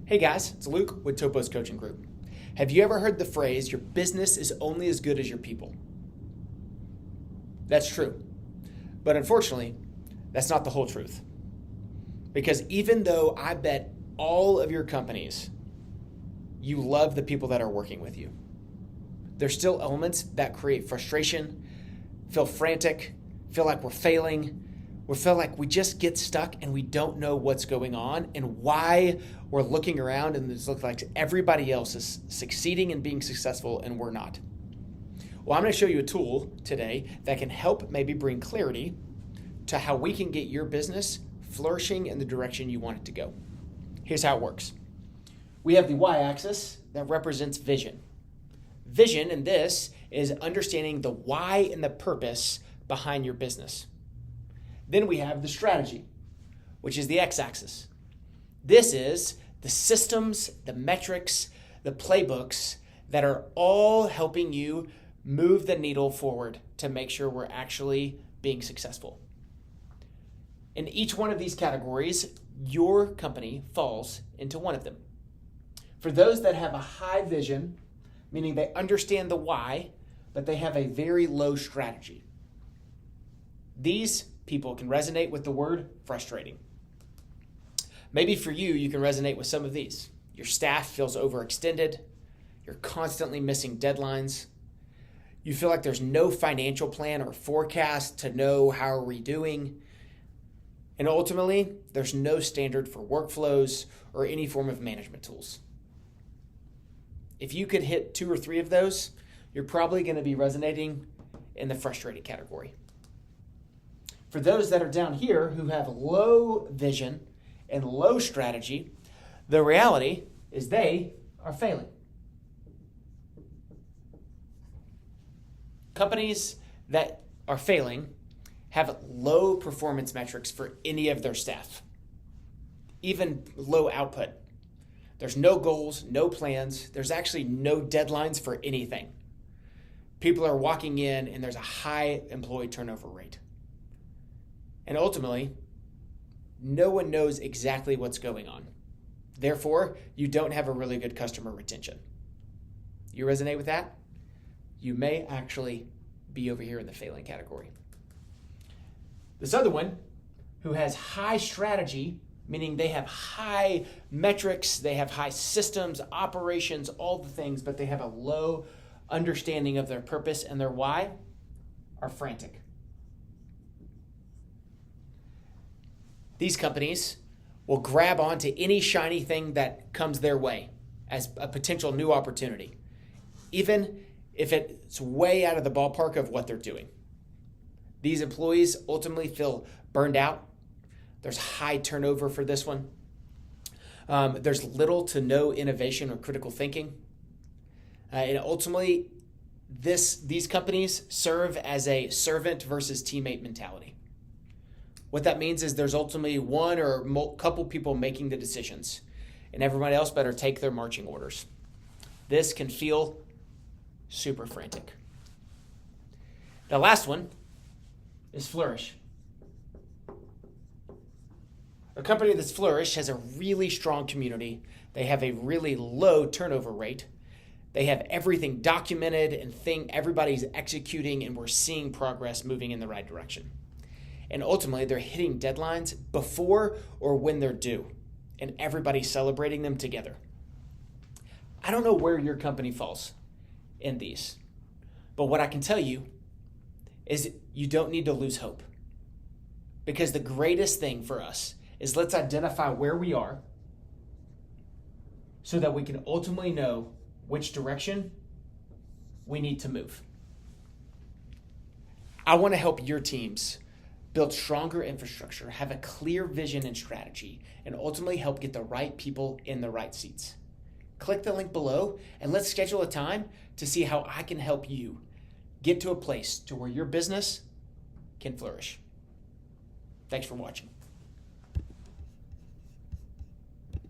Hey guys, it's Luke with Topos Coaching Group. Have you ever heard the phrase, your business is only as good as your people? That's true. But unfortunately, that's not the whole truth. Because even though I bet all of your companies, you love the people that are working with you, there's still elements that create frustration, feel frantic, feel like we're failing. We feel like we just get stuck and we don't know what's going on and why we're looking around and it looks like everybody else is succeeding and being successful and we're not. Well, I'm going to show you a tool today that can help maybe bring clarity to how we can get your business flourishing in the direction you want it to go. Here's how it works. We have the y-axis that represents vision. Vision in this is understanding the why and the purpose behind your business. Then we have the strategy, which is the x-axis. This is the systems, the metrics, the playbooks that are all helping you move the needle forward to make sure we're actually being successful. In each one of these categories, your company falls into one of them. For those that have a high vision, meaning they understand the why, but they have a very low strategy, these people can resonate with the word frustrating. Maybe for you, you can resonate with some of these. Your staff feels overextended. You're constantly missing deadlines. You feel like there's no financial plan or forecast to know how are we doing. And ultimately, there's no standard for workflows or any form of management tools. If you could hit 2 or 3 of those, you're probably going to be resonating in the frustrated category. For those that are down here who have low vision and low strategy, the reality is they are failing. Companies that are failing have low performance metrics for any of their staff, even low output. There's no goals, no plans. There's actually no deadlines for anything. People are walking in and there's a high employee turnover rate. And ultimately, no one knows exactly what's going on. Therefore, you don't have a really good customer retention. You resonate with that? You may actually be over here in the failing category. This other one, who has high strategy, meaning they have high metrics, they have high systems, operations, all the things, but they have a low understanding of their purpose and their why, are frantic. These companies will grab onto any shiny thing that comes their way as a potential new opportunity, even if it's way out of the ballpark of what they're doing. These employees ultimately feel burned out. There's high turnover for this one. There's little to no innovation or critical thinking. And ultimately, these companies serve as a servant versus teammate mentality. What that means is there's ultimately one or couple people making the decisions, and everybody else better take their marching orders. This can feel super frantic. The last one is flourish. A company that's flourish has a really strong community. They have a really low turnover rate. They have everything documented and everybody's executing, and we're seeing progress moving in the right direction. And ultimately, they're hitting deadlines before or when they're due, and everybody's celebrating them together. I don't know where your company falls in these, but what I can tell you is you don't need to lose hope. Because the greatest thing for us is let's identify where we are so that we can ultimately know which direction we need to move. I want to help your teams build stronger infrastructure, have a clear vision and strategy, and ultimately help get the right people in the right seats. Click the link below and let's schedule a time to see how I can help you get to a place to where your business can flourish. Thanks for watching.